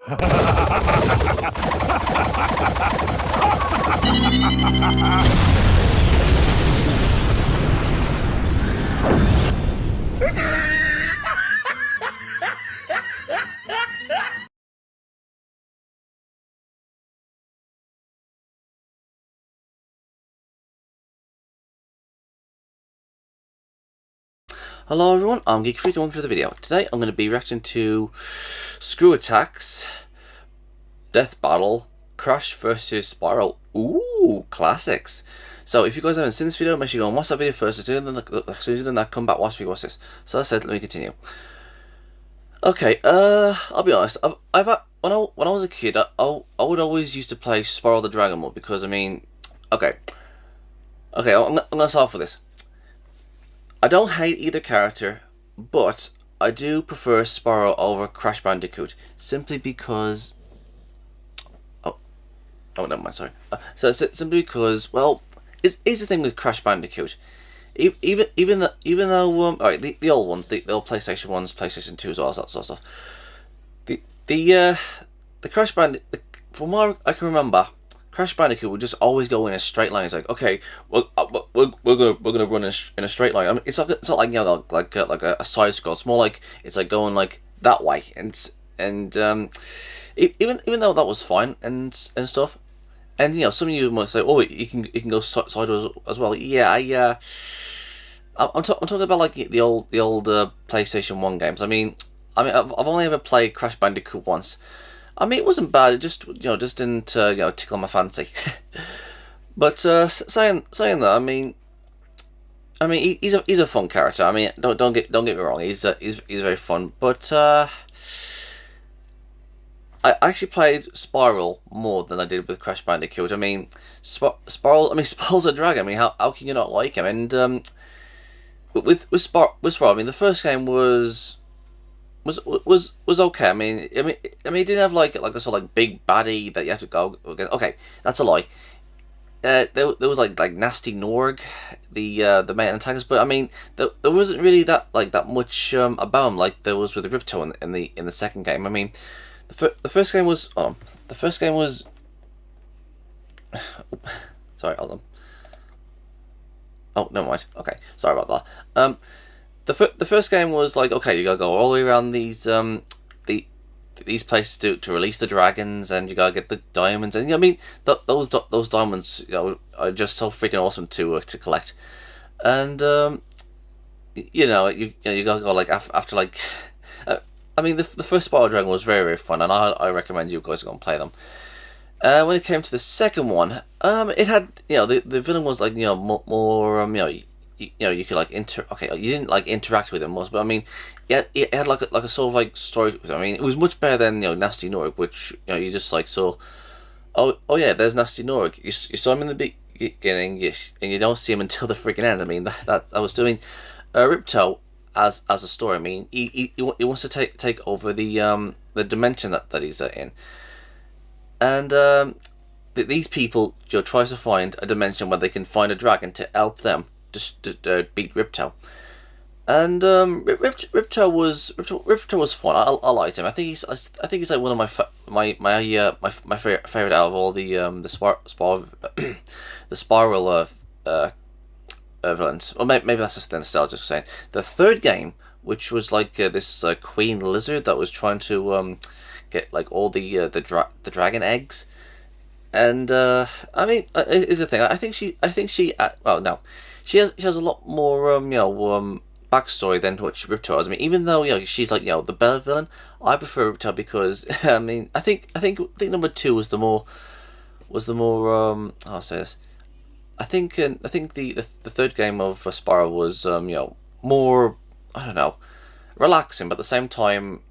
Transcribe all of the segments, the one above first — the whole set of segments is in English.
Hello everyone, I'm Geek Freak and welcome to the video. Today I'm going to be reacting to Screw Attacks, Death Battle, Crash vs Spyro. Ooh, classics. So if you guys haven't seen this video, make sure you go and watch that video first. As soon as you've done that, come back, watch this. So that's it, let me continue. Okay, I'll be honest, when I was a kid, I would always used to play Spyro the Dragon mode because, I mean, okay, I'm going to start off with this. I don't hate either character, but I do prefer Spyro over Crash Bandicoot, simply because... Oh, never mind, sorry. So simply because, well, is the thing with Crash Bandicoot. Even though, alright, the old ones, the old PlayStation 1s, PlayStation 2s, all that sort of stuff. The Crash Bandicoot, from what I can remember, Crash Bandicoot would just always go in a straight line. It's like, okay, we're gonna run in a straight line. I mean, it's not like, you know, like a side scroll. It's more like it's like going like that way, and even though that was fine and stuff, and you know, some of you might say, oh, you can go sideways as well. Yeah, I'm talking about like the old PlayStation 1 games. I mean, I've only ever played Crash Bandicoot once. I mean, it wasn't bad. It just, you know, just didn't, you know, tickle my fancy. But saying that, I mean, he's a fun character. I mean, don't get me wrong. He's very fun. But I actually played Spyro more than I did with Crash Bandicoot. I mean, Spyro. I mean, Spyro's a dragon. I mean, how can you not like him? And with Spyro, I mean, the first game was okay. I mean, it didn't have like a sort of like big baddie that you have to go against. Okay, that's a lie. There was like Nasty Norg, the main antagonist, but I mean, there wasn't really that much about him like there was with Ripto in the second game. I mean, the first game was the first game was sorry, hold on. Oh, never mind. Okay, sorry about that. The first game was like, okay, you gotta go all the way around these places to release the dragons, and you gotta get the diamonds, and I mean those diamonds, you know, are just so freaking awesome to collect, and you know you gotta go like after like, I mean the first Spyro Dragon was very fun, and I recommend you guys go and play them. When it came to the second one, it had, you know, the villain was like, you know, more you know. You know, you could like okay, you didn't like interact with him most, but I mean, yeah, it had like a sort of like story. I mean, it was much better than, you know, Nasty Norg, which, you know, you just like saw. Oh yeah, there's Nasty Norg. You saw him in the beginning, and you don't see him until the freaking end. I mean, that I was doing Ripto as a story. I mean, he wants to take over the dimension that he's in, and these people, you know, tries to find a dimension where they can find a dragon to help them to beat Ripto, and Ripto was fun. I liked him. I think he's like one of my favorite out of all the the Spiral villains. Or maybe that's just the nostalgia saying. The third game, which was like this queen lizard that was trying to get like all the dragon eggs. And I mean, is the thing. I think she. Well, no, she has a lot more you know, backstory than what Ripto has. I mean, even though, you know, she's like, you know, the better villain, I prefer Ripto because I mean, I think number 2 was the more I'll say this. I think the third game of Spyro was you know, more, I don't know, relaxing, but at the same time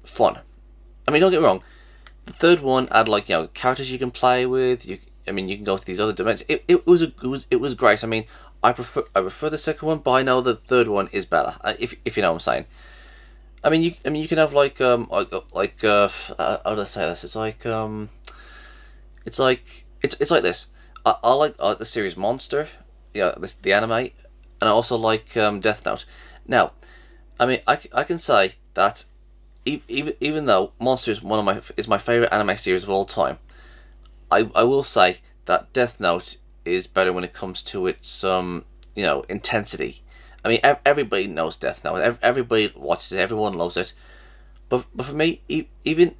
fun. I mean, don't get me wrong. The third one had like, you know, characters you can play with. I mean, you can go to these other dimensions. It was great. I mean, I prefer the second one, but I know the third one is better. If you know what I'm saying. I mean, you can have like how do I say this? It's like it's like this. I like the series Monster, yeah, the anime, and I also like Death Note. Now, I mean, I can say that even though Monster is is my favorite anime series of all time, I will say that Death Note is better when it comes to its intensity. I mean, everybody knows Death Note. Everybody watches it. Everyone loves it. But for me, even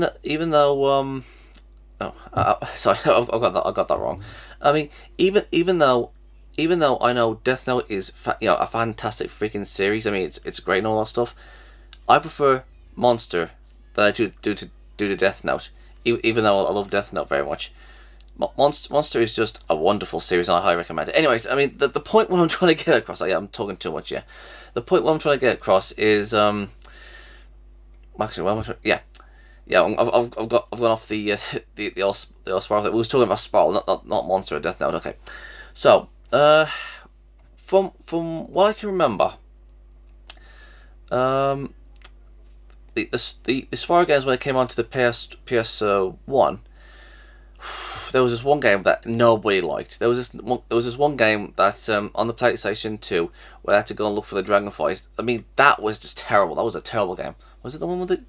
though sorry, I got that wrong. I mean, even though I know Death Note is a fantastic freaking series. I mean, it's great and all that stuff. I prefer Monster than I do to Death Note. Even though I love Death Note very much, Monster is just a wonderful series, and I highly recommend it. Anyways, I mean, the point what I'm trying to get across. I'm talking too much. Yeah, the point what I'm trying to get across is actually, I've gone off the Spyro. We was talking about Spyro, not Monster or Death Note. Okay, so from what I can remember, the Spyro games when it came onto the PS1, there was this one game that nobody liked. There was this one game that on the PlayStation 2 where I had to go and look for the dragonflies. I mean, that was just terrible. That was a terrible game. Was it the one with the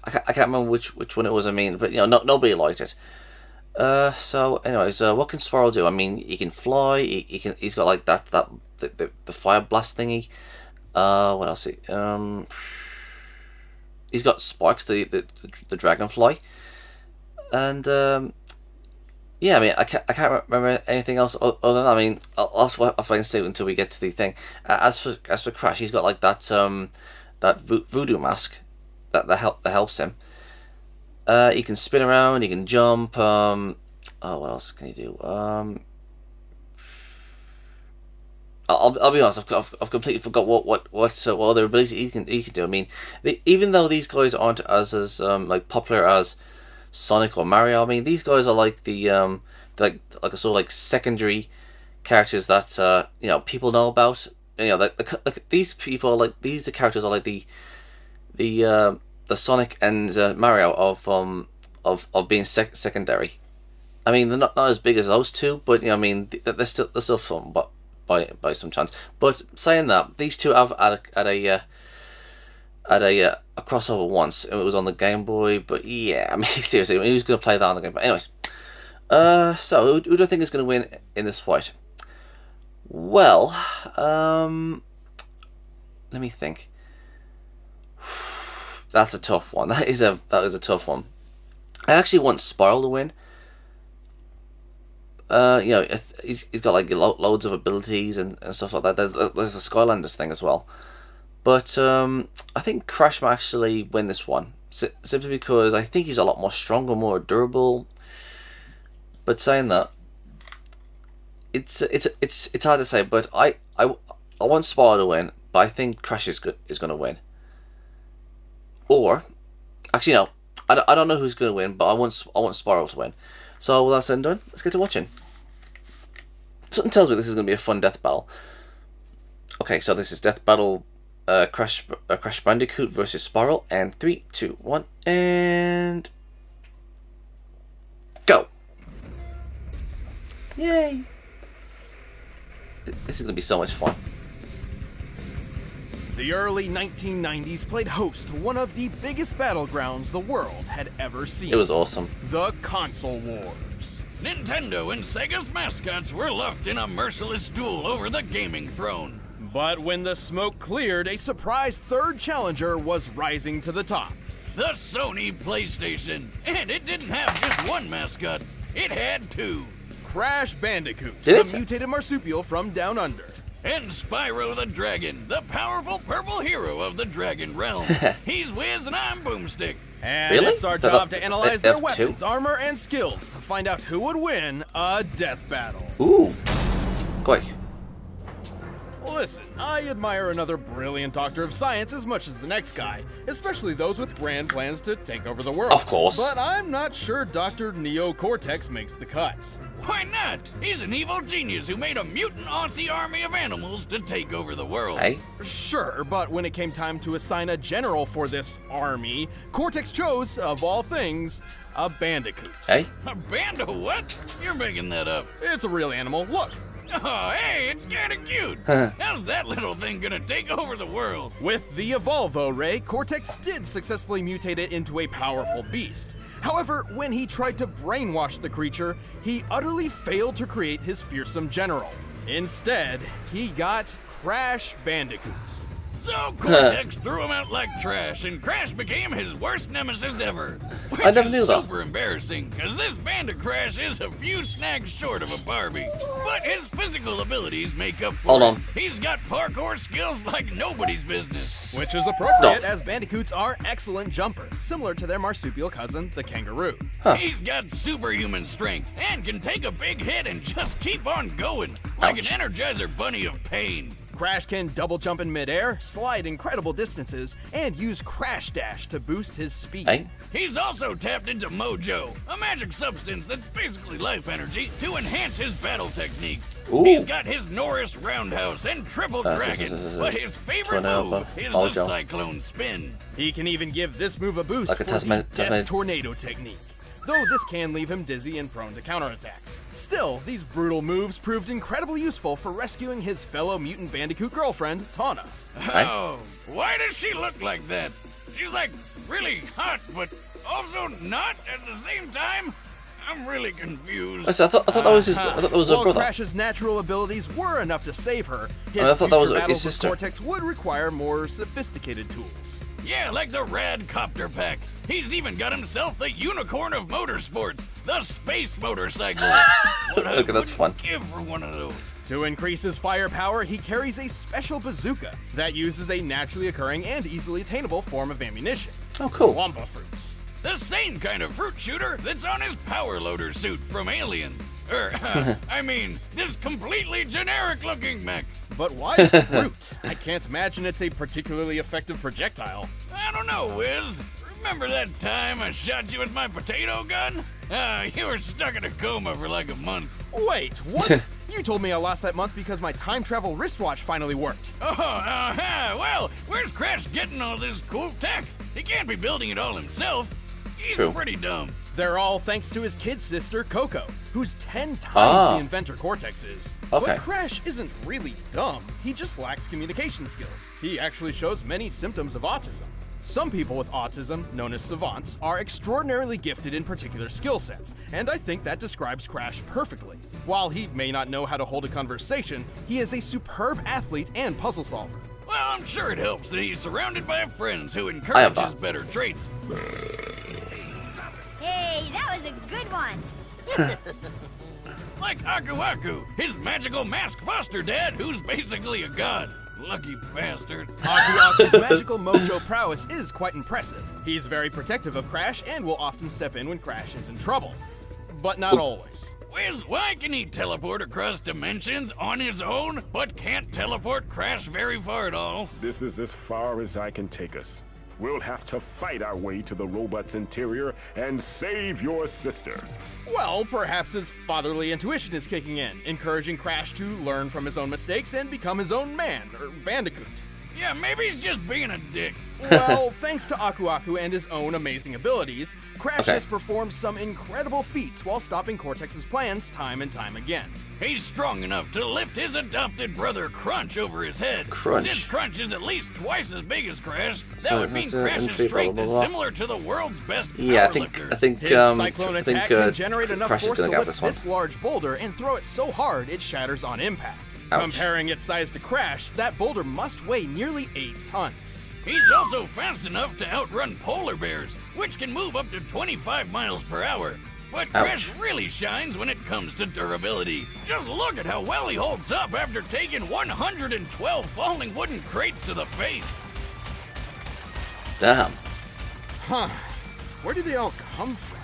I can't remember which one it was. I mean, but nobody liked it. So anyways, what can Spyro do? I mean, he can fly. He's got like the fire blast thingy. What else? He's got Sparks, the dragonfly, and yeah. I mean, I can't remember anything else other than that. I mean, I'll have to see until we get to the thing. As for Crash, he's got like that voodoo mask that helps him. He can spin around. He can jump. What else can he do? I'll be honest. I've completely forgot what other abilities he can do. I mean, even though these guys aren't as like popular as Sonic or Mario, I mean, these guys are like the like a sort of like secondary characters that people know about. These people these characters are like the Sonic and Mario of being secondary. I mean, they're not as big as those two, but I mean, they're still fun, but by some chance. But saying that, these two have had a crossover once. It was on the Game Boy, but yeah, I mean, seriously, who's going to play that on the Game Boy? Anyways, so who do I think is going to win in this fight? Well, let me think. That's a tough one. That is a tough one. I actually want Spyro to win. He's got like loads of abilities and stuff like that. There's the Skylanders thing as well. But I think Crash might actually win this one, simply because I think he's a lot more stronger, more durable. But saying that, it's hard to say. But I want Spyro to win, but I think Crash is going to win. Or actually no, I don't know who's going to win, but I want Spyro to win. So with that said and done, let's get to watching. Something tells me this is going to be a fun death battle. Okay, so this is Death Battle Crash Bandicoot versus Spyro, and 3, 2, 1, and go! Yay! This is going to be so much fun. The early 1990s played host to one of the biggest battlegrounds the world had ever seen. It was awesome. The Console Wars. Nintendo and Sega's mascots were locked in a merciless duel over the gaming throne. But when the smoke cleared, a surprise third challenger was rising to the top. The Sony PlayStation. And it didn't have just one mascot, it had two. Crash Bandicoot, the mutated marsupial from Down Under. And Spyro the Dragon, the powerful purple hero of the Dragon Realm. He's Wiz and I'm Boomstick. And it's our job to analyze their weapons, armor, and skills to find out who would win a death battle. Ooh. Quick. Listen, I admire another brilliant doctor of science as much as the next guy, especially those with grand plans to take over the world. Of course. But I'm not sure Dr. Neo Cortex makes the cut. Why not? He's an evil genius who made a mutant Aussie army of animals to take over the world. Hey? Sure, but when it came time to assign a general for this army, Cortex chose, of all things, a bandicoot. Hey? A band of what? You're making that up. It's a real animal. Look. Oh, hey, it's kinda cute. How's that little thing gonna take over the world? With the Evolvo Ray, Cortex did successfully mutate it into a powerful beast. However, when he tried to brainwash the creature, he utterly failed to create his fearsome general. Instead, he got Crash Bandicoot. So Cortex threw him out like trash, and Crash became his worst nemesis ever. Which I never is knew that. super embarrassing, because this Crash is a few snags short of a Barbie. But his physical abilities make up for Hold it. on. He's got parkour skills like nobody's business. Which is appropriate, as bandicoots are excellent jumpers, similar to their marsupial cousin, the kangaroo. He's got superhuman strength, and can take a big hit and just keep on going, like Ouch. an Energizer bunny of pain. Crash can double jump in midair, slide incredible distances, and use Crash Dash to boost his speed. Hey? He's also tapped into Mojo, a magic substance that's basically life energy, to enhance his battle techniques. Ooh. He's got his Norris Roundhouse and Triple Dragon, but his favorite Tornado, move is Mojo. the Cyclone Spin. He can even give this move a boost Like a for Tasman- the Death Tasman- Tornado technique, though this can leave him dizzy and prone to counterattacks. Still, these brutal moves proved incredibly useful for rescuing his fellow mutant bandicoot girlfriend, Tawna. Oh, why does she look like that? She's like really hot, but also not at the same time? I'm really confused. I thought that was his. I thought that was her While brother. Crash's natural abilities were enough to save her, his I thought that was future his battles with sister. Cortex would require more sophisticated tools. Yeah, like the Rad Copter Pack. He's even got himself the unicorn of motorsports, the space motorcycle. What I Okay, that's wouldn't fun. give for one of those. To increase his firepower, he carries a special bazooka that uses a naturally occurring and easily attainable form of ammunition, Oh, cool. Wampa fruits. The same kind of fruit shooter that's on his power loader suit from Alien. I mean, this completely generic looking mech. But why fruit? I can't imagine it's a particularly effective projectile. I don't know, Wiz. Remember that time I shot you with my potato gun? You were stuck in a coma for like a month. Wait, what? You told me I lost that month because my time travel wristwatch finally worked. Well, where's Crash getting all this cool tech? He can't be building it all himself. He's True. pretty dumb. They're all thanks to his kid sister, Coco, who's 10 times Ah. the inventor Cortex is. Okay. But Crash isn't really dumb. He just lacks communication skills. He actually shows many symptoms of autism. Some people with autism, known as savants, are extraordinarily gifted in particular skill sets, and I think that describes Crash perfectly. While he may not know how to hold a conversation, he is a superb athlete and puzzle solver. Well, I'm sure it helps that he's surrounded by friends who have encourage that. his better traits. Hey, that was a good one. Like Aku Aku, his magical mask foster dad, who's basically a god. Lucky bastard. Aku Aku's magical mojo prowess is quite impressive. He's very protective of Crash and will often step in when Crash is in trouble. But not always. Wiz, why can he teleport across dimensions on his own, but can't teleport Crash very far at all? This is as far as I can take us. We'll have to fight our way to the robot's interior and save your sister. Well, perhaps his fatherly intuition is kicking in, encouraging Crash to learn from his own mistakes and become his own man, or bandicoot. Yeah, maybe he's just being a dick. Well, thanks to Aku Aku and his own amazing abilities, Crash Okay. has performed some incredible feats while stopping Cortex's plans time and time again. He's strong enough to lift his adopted brother Crunch over his head. Crunch. Since Crunch is at least twice as big as Crash, that So would mean that's, Crash's entry, strength blah, is blah, blah. similar to the world's best Yeah, I powerlifter. think His cyclone I attack think can generate enough Crash is force to gonna get lift this one. this large boulder and throw it so hard it shatters on impact. Ouch. Comparing its size to Crash, that boulder must weigh nearly 8 tons. He's also fast enough to outrun polar bears, which can move up to 25 miles per hour. But Crash really shines when it comes to durability. Just look at how well he holds up after taking 112 falling wooden crates to the face. Damn. Where do they all come from?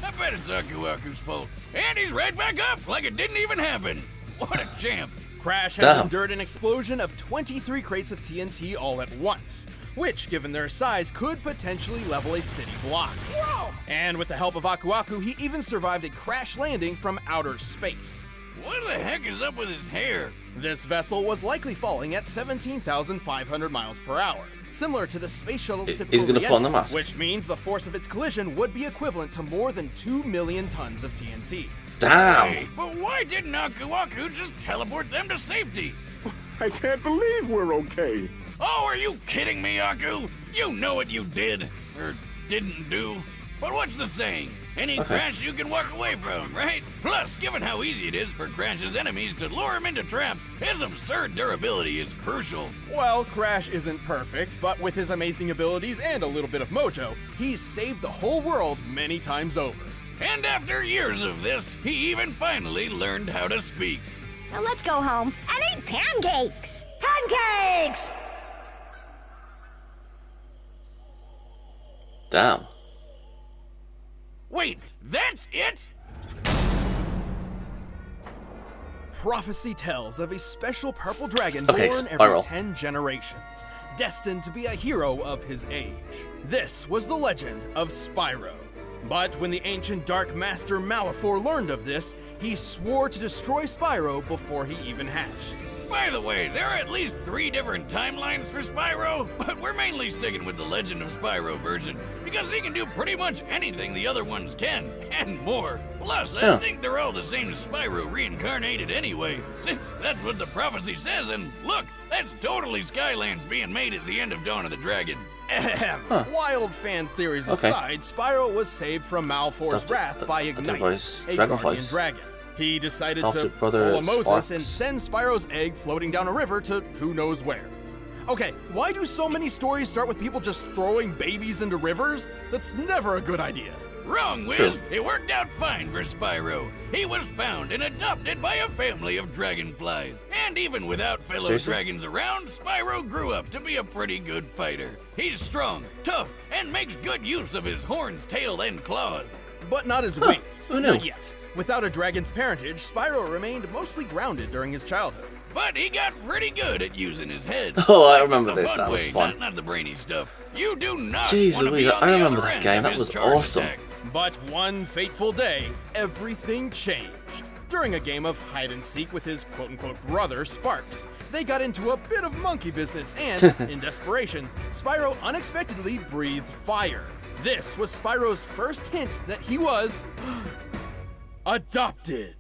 I bet it's Aku Aku's fault. And he's right back up like it didn't even happen. What a champ. Crash has Damn. endured an explosion of 23 crates of TNT all at once, which, given their size, could potentially level a city block. Whoa! And with the help of Aku Aku, he even survived a crash landing from outer space. What the heck is up with his hair? This vessel was likely falling at 17,500 miles per hour, similar to the space shuttle's He's typical gonna pull on the re-entry, mask. which means the force of its collision would be equivalent to more than 2 million tons of TNT. Damn. Hey, but why didn't Aku Aku just teleport them to safety? I can't believe we're okay. Oh, are you kidding me, Aku? You know what you did, or didn't do. But what's the saying? Any Crash you can walk away from, right? Plus, given how easy it is for Crash's enemies to lure him into traps, his absurd durability is crucial. Well, Crash isn't perfect, but with his amazing abilities and a little bit of mojo, he's saved the whole world many times over. And after years of this, he even finally learned how to speak. Now let's go home and eat pancakes. Pancakes! Damn. Wait, that's it? Prophecy tells of a special purple dragon Okay, born every Spyro. 10 generations, destined to be a hero of his age. This was the legend of Spyro. But when the ancient Dark Master Malefor learned of this, he swore to destroy Spyro before he even hatched. By the way, there are at least 3 different timelines for Spyro, but we're mainly sticking with the Legend of Spyro version, because he can do pretty much anything the other ones can, and more. Plus, I think they're all the same Spyro reincarnated anyway, since that's what the prophecy says, and look, that's totally Skylands being made at the end of Dawn of the Dragon. Wild fan theories aside, Spyro was saved from Malefor's wrath by Ignite, a guardian dragon. He decided to pull a Moses and send Spyro's egg floating down a river to who knows where. Okay, why do so many stories start with people just throwing babies into rivers? That's never a good idea. Wrong, Wiz. It worked out fine for Spyro. He was found and adopted by a family of dragonflies. And even without fellow dragons around, Spyro grew up to be a pretty good fighter. He's strong, tough, and makes good use of his horns, tail, and claws. But not his wings. Not yet. Without a dragon's parentage, Spyro remained mostly grounded during his childhood. But he got pretty good at using his head. Oh, I remember The this. fun That was way, fun. Not the brainy stuff. You do not Jeez want to Louise, be on I the remember other that end game. of That his was charge awesome. attack. But one fateful day, everything changed. During a game of hide and seek with his quote-unquote brother, Sparks, they got into a bit of monkey business and, in desperation, Spyro unexpectedly breathed fire. This was Spyro's first hint that he was adopted.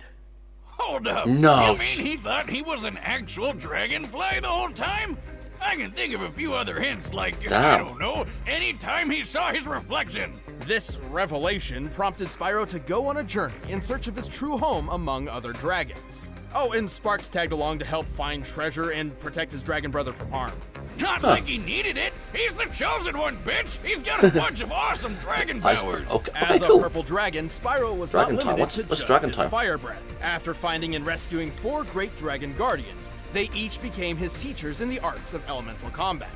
Hold up. No. You mean he thought he was an actual dragonfly the whole time? I can think of a few other hints, like, I Damn. don't know, anytime he saw his reflection. This revelation prompted Spyro to go on a journey in search of his true home among other dragons. Oh, and Sparks tagged along to help find treasure and protect his dragon brother from harm. Not like he needed it. He's the chosen one, bitch. He's got a bunch of awesome dragon powers. Okay, As cool. a purple dragon, Spyro was Dragon not time. limited What's to just dragon his time? fire breath. After finding and rescuing 4 great dragon guardians, they each became his teachers in the arts of elemental combat.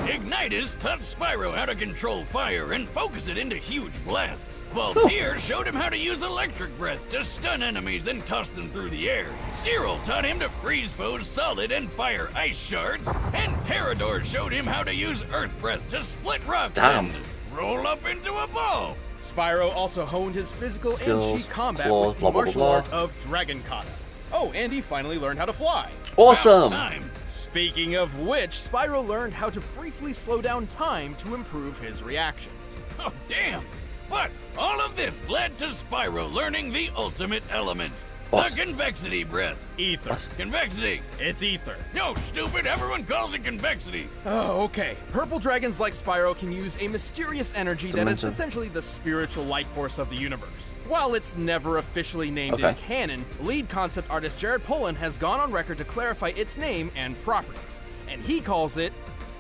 Ignitus taught Spyro how to control fire and focus it into huge blasts. Voltaire showed him how to use electric breath to stun enemies and toss them through the air. Cyril taught him to freeze foes solid and fire ice shards. And Parador showed him how to use earth breath to split rocks Damn. and roll up into a ball. Spyro also honed his physical Skills, and chi combat claws, with the blah, blah, martial blah, art of Dragon Kata. Oh, and he finally learned how to fly. Awesome. Time. Speaking of which, Spyro learned how to briefly slow down time to improve his reactions. Oh, damn. But all of this led to Spyro learning the ultimate element. What? The convexity breath. Ether. What? Convexity. It's ether. No, stupid, everyone calls it convexity. Oh, okay. Purple dragons like Spyro can use a mysterious energy that is Dimension. essentially the spiritual life force of the universe. While it's never officially named in canon, lead concept artist Jared Polin has gone on record to clarify its name and properties, and he calls it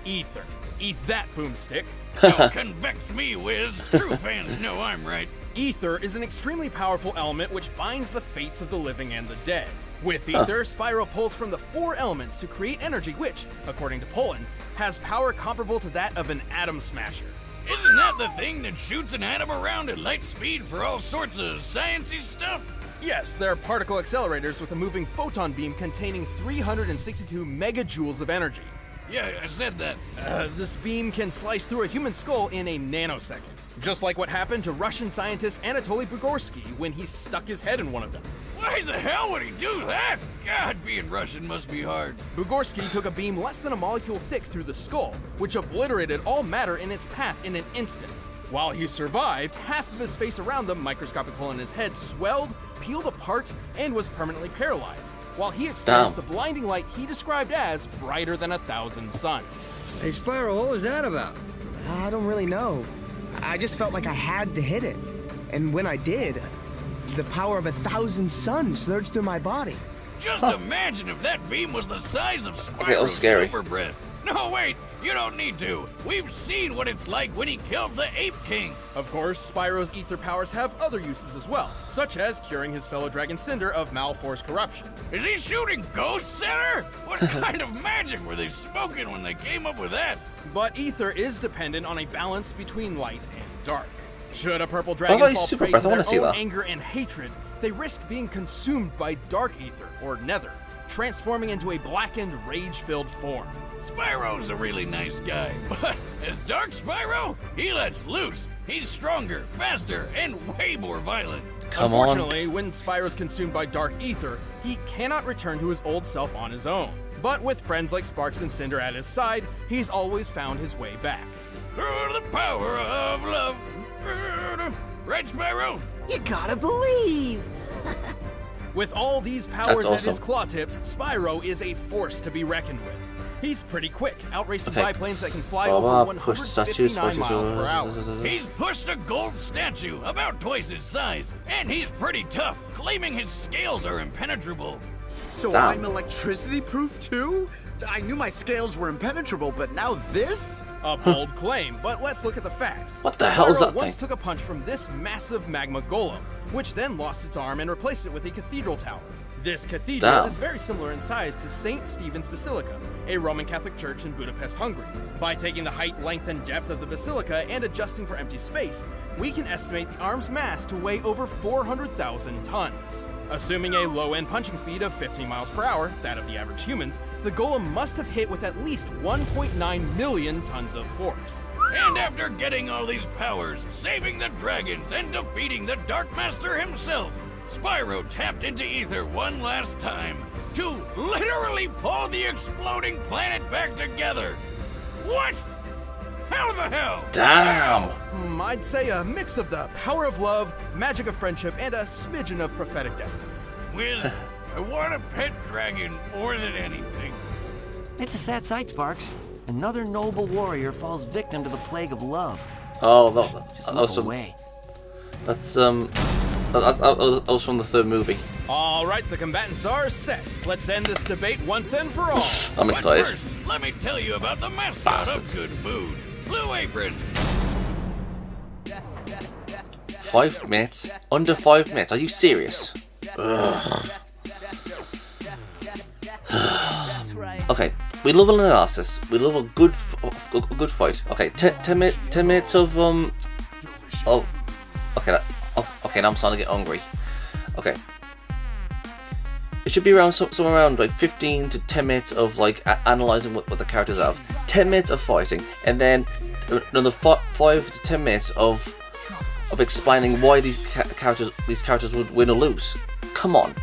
Ether. Eat that, boomstick. Don't convex me, Wiz. True fans know I'm right. Ether is an extremely powerful element which binds the fates of the living and the dead. With Ether, Spyro pulls from the 4 elements to create energy which, according to Polin, has power comparable to that of an atom smasher. Isn't that the thing that shoots an atom around at light speed for all sorts of sciencey stuff? Yes, they're particle accelerators with a moving photon beam containing 362 megajoules of energy. Yeah, I said that. This beam can slice through a human skull in a nanosecond. Just like what happened to Russian scientist Anatoly Bugorsky when he stuck his head in one of them. Why the hell would he do that? God, being Russian must be hard. Bugorsky took a beam less than a molecule thick through the skull, which obliterated all matter in its path in an instant. While he survived, half of his face around the microscopic hole in his head swelled, peeled apart, and was permanently paralyzed, while he experienced a blinding light he described as brighter than 1,000 suns. Hey, Spyro, what was that about? I don't really know. I just felt like I had to hit it. And when I did, the power of 1,000 suns surged through my body. Just imagine if that beam was the size of Okay, that was Spyro's scary. super breath. No, wait, you don't need to. We've seen what it's like when he killed the Ape King. Of course, Spyro's ether powers have other uses as well, such as curing his fellow dragon Cinder of Malfor's corruption. Is he shooting ghosts at her? What kind of magic were they smoking when they came up with that? But ether is dependent on a balance between light and dark. Should a purple dragon about his fall super prey breath? to I their wanna see own that. anger and hatred, they risk being consumed by dark ether, or nether, transforming into a blackened, rage-filled form. Spyro's a really nice guy, but as Dark Spyro, he lets loose. He's stronger, faster, and way more violent. Come on. Unfortunately, when Spyro's consumed by dark ether, he cannot return to his old self on his own. But with friends like Sparks and Cinder at his side, he's always found his way back. Through the power of love. Right, Spyro? You gotta believe. With all these powers That's at his awesome. claw tips, Spyro is a force to be reckoned with. He's pretty quick, outracing Okay. biplanes that can fly Blah, over blah, push statues, 159 miles per hour. He's pushed a gold statue about twice his size, and he's pretty tough, claiming his scales are impenetrable. So Damn. I'm electricity proof too? I knew my scales were impenetrable, but now this? A bold claim, but let's look at the facts. What the hell is Spyro that once thing? took a punch from this massive magma golem, which then lost its arm and replaced it with a cathedral tower. This cathedral Damn. is very similar in size to St. Stephen's Basilica, a Roman Catholic church in Budapest, Hungary. By taking the height, length, and depth of the basilica and adjusting for empty space, we can estimate the arm's mass to weigh over 400,000 tons. Assuming a low-end punching speed of 15 miles per hour, that of the average humans, the golem must have hit with at least 1.9 million tons of force. And after getting all these powers, saving the dragons, and defeating the Dark Master himself, Spyro tapped into ether one last time to literally pull the exploding planet back together. What? How the hell? Damn. I'd say a mix of the power of love, magic of friendship, and a smidgen of prophetic destiny. Wiz, I want a pet dragon more than anything. It's a sad sight, Sparks. Another noble warrior falls victim to the plague of love. Oh, Just that look was from, away. that's that was from the third movie. All right, the combatants are set. Let's end this debate once and for all. I'm But excited. first, let me tell you about the mascot Bastards. of good food, Blue Apron. 5 minutes? Under 5 minutes? Are you serious? Ugh. Okay, we love an analysis. We love a good fight. Okay, 10 minutes of okay, now I'm starting to get hungry. Okay, it should be around somewhere around like 15 to 10 minutes of like analyzing what the characters have. 10 minutes of fighting, and then another 5 to 10 minutes of explaining why these characters would win or lose. Come on.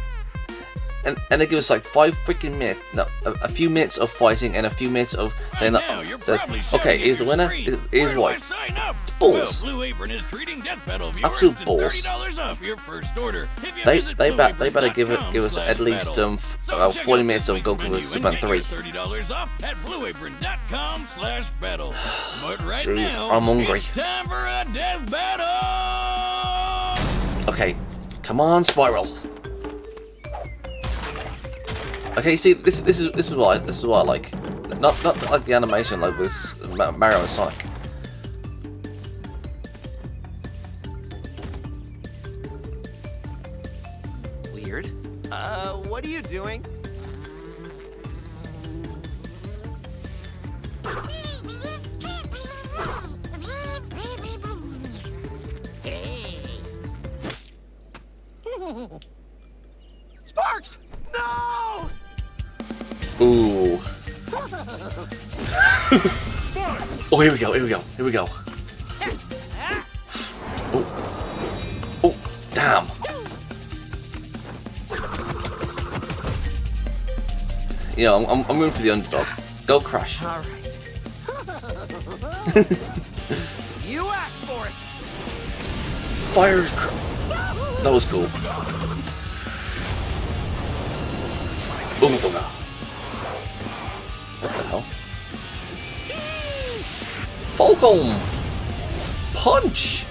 And they give us like 5 freaking minutes, no, a few minutes of fighting and a few minutes of saying Now, that, you're says, probably shouting okay, at here's the your winner, screen. here's Where do why. I sign up? balls. Well, Blue Apron is treating Death Battle viewers Absolute to balls. $30 off your first order. If you They visit better give us at least blueapron.com/battle. So about check 40 out minutes this of Goku week's vs. menu and Superman get 3. your $30 off at blueapron.com/battle. But right Jeez, now, I'm hungry. it's time for a death battle! Okay, come on, Spyro. Okay, see, this is what I like. Not like the animation like with Mario and Sonic. Weird. What are you doing? Sparks! No! Ooh. Oh, here we go. Oh, damn. You know, I'm rooting for the underdog. Go Crash. All right. You asked for it. Fire! That was cool. Boom, boom. What the hell? Falcon! Punch!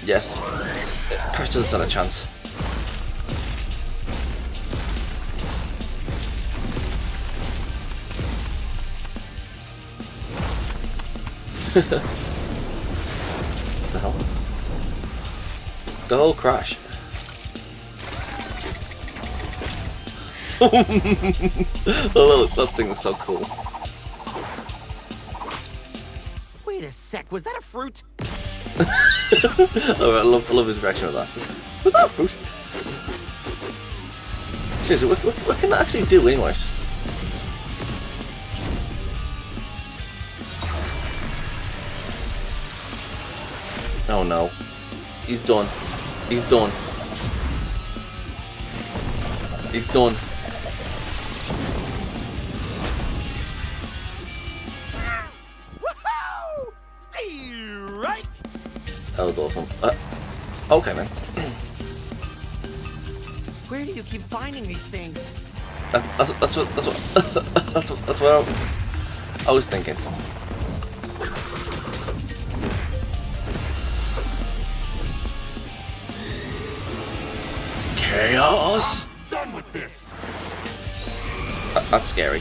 Yes. Crash doesn't stand a chance. What the hell? Go Crash. Oh, that thing was so cool. Wait a sec, was that a fruit? Oh, I love his reaction to that. Was that a fruit? Seriously, what can that actually do anyways? Oh no. He's done. He's done. He's done. Woohoo! Stay right. That was awesome. Okay, man. Where do you keep finding these things? That's what I was thinking. Chaos. Done with this. That's scary.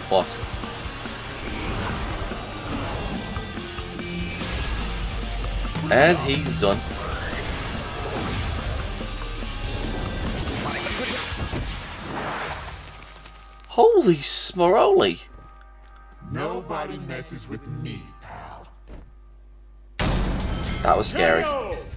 What? And he's done. Holy smaroli! Nobody messes with me, pal. That was scary.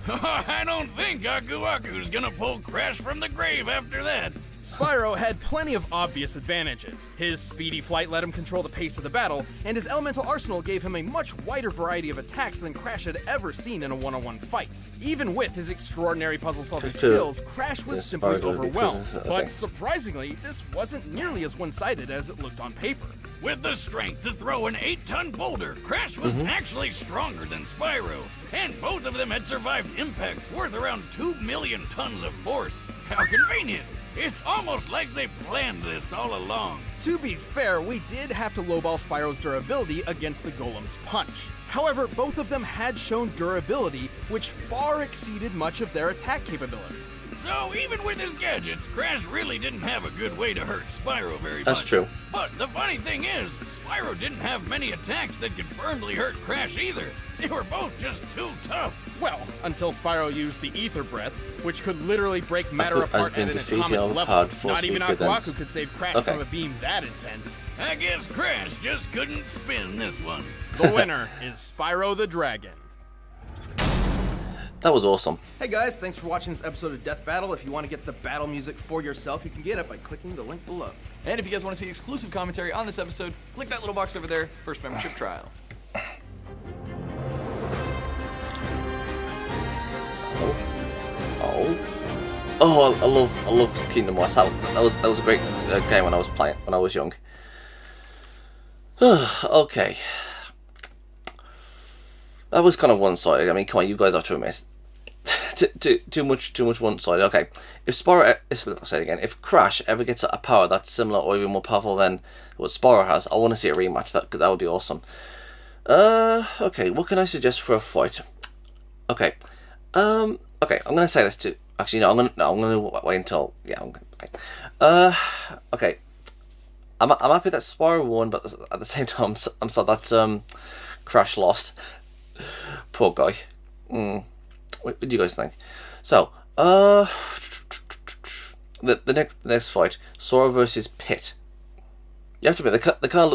I don't think Aku Aku's gonna pull Crash from the grave after that. Spyro had plenty of obvious advantages. His speedy flight let him control the pace of the battle, and his elemental arsenal gave him a much wider variety of attacks than Crash had ever seen in a one-on-one fight. Even with his extraordinary puzzle-solving skills, Crash was simply overwhelmed. But surprisingly, this wasn't nearly as one-sided as it looked on paper. With the strength to throw an 8-ton boulder, Crash was actually stronger than Spyro. And both of them had survived impacts worth around 2 million tons of force. How convenient! It's almost like they planned this all along. To be fair, we did have to lowball Spyro's durability against the Golem's punch. However, both of them had shown durability, which far exceeded much of their attack capability. So even with his gadgets, Crash really didn't have a good way to hurt Spyro very much. That's true. But the funny thing is, Spyro didn't have many attacks that could firmly hurt Crash either. They were both just too tough. Well, until Spyro used the Ether Breath, which could literally break matter Aku apart has been at an defeated atomic on level. hard force Not even weaker Aku than- Aku could save Crash Okay. from a beam that intense. I guess Crash just couldn't spin this one. The winner is Spyro the Dragon. That was awesome. Hey guys, thanks for watching this episode of Death Battle. If you want to get the battle music for yourself, you can get it by clicking the link below. And if you guys want to see exclusive commentary on this episode, click that little box over there, first membership trial. I love Kingdom Hearts. That was a great game when I was playing when I was young. Okay, that was kind of one-sided. I mean, come on, you guys have to admit, too much one-sided. Okay, if Spyro, I'll say it again, if Crash ever gets a power that's similar or even more powerful than what Spyro has, I want to see a rematch. That would be awesome. Okay, what can I suggest for a fight? Okay, okay, I'm gonna say this too. Actually, no, I'm gonna wait until okay. Okay. I'm happy that Spyro won, but at the same time, I'm sad that Crash lost. Poor guy. What do you guys think? So, the next fight, Sora versus Pit. You have to admit the car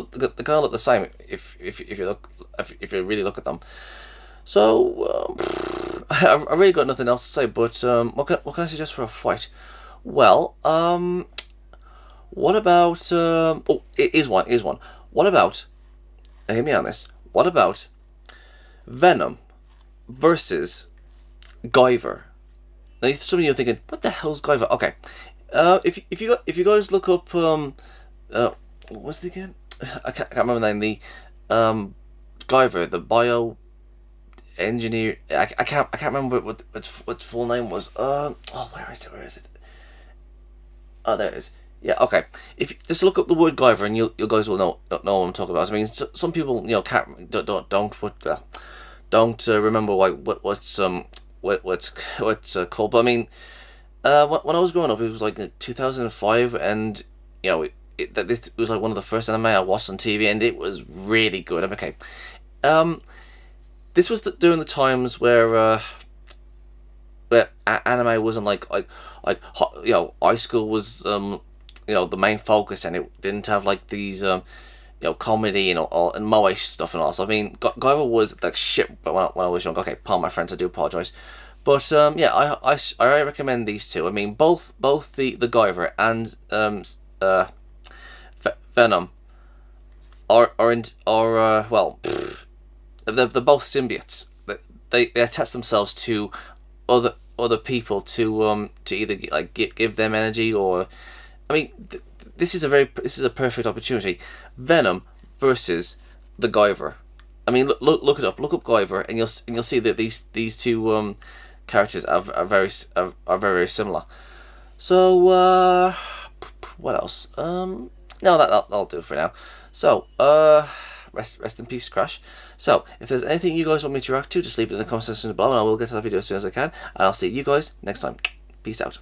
look the same if you really look at them. So I really got nothing else to say. But what can I suggest for a fight? Well, what about oh, it is one. What about, hear me on this, what about Venom versus Guyver? Now some of you are thinking, what the hell's Guyver? Okay, If you guys look up what was it again? I can't remember the name. The Guyver, the bio engineer. I can't remember what full name was. Where is it? Where is it? Oh, there it is. Yeah, okay. If you just look up the word Guyver, and you guys will know what I'm talking about. I mean, some people can't don't remember what's called. But I mean, when I was growing up, it was like 2005, and this was like one of the first anime I watched on TV, and it was really good. Okay, this was during the times where anime wasn't high school was the main focus, and it didn't have like these comedy and moe stuff and all. So I mean, Guyver was like shit. But when I was young, okay, pardon my friends, I do apologize. But yeah, I recommend these two. I mean, both the Guyver and Venom are well, they're both symbiotes. They attach themselves to other people to either give them energy, or I mean, this is a perfect opportunity. Venom versus the Guyver. I mean, look it up. Look up Guyver, and you'll see that these two characters are very similar. So what else? No, that'll do for now. So rest in peace, Crash. So if there's anything you guys want me to react to, just leave it in the comment section below, and I will get to that video as soon as I can. And I'll see you guys next time. Peace out.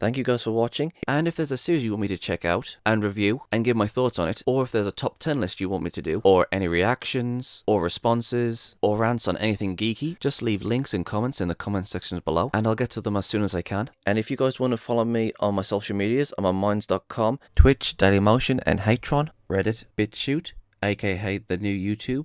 Thank you guys for watching, and if there's a series you want me to check out and review and give my thoughts on it, or if there's a top 10 list you want me to do, or any reactions, or responses, or rants on anything geeky, just leave links and comments in the comment sections below, and I'll get to them as soon as I can. And if you guys want to follow me on my social medias, I'm on minds.com, Twitch, Dailymotion, and Hatron, Reddit, BitChute, aka the new YouTube,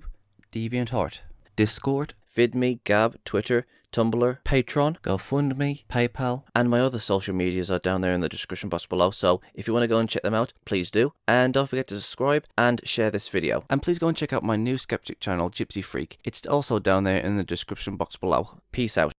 DeviantArt, Discord, VidMe, Gab, Twitter, Tumblr, Patreon, GoFundMe, PayPal, and my other social medias are down there in the description box below, so if you want to go and check them out, please do. And don't forget to subscribe and share this video. And please go and check out my new skeptic channel, Gypsy Freak. It's also down there in the description box below. Peace out.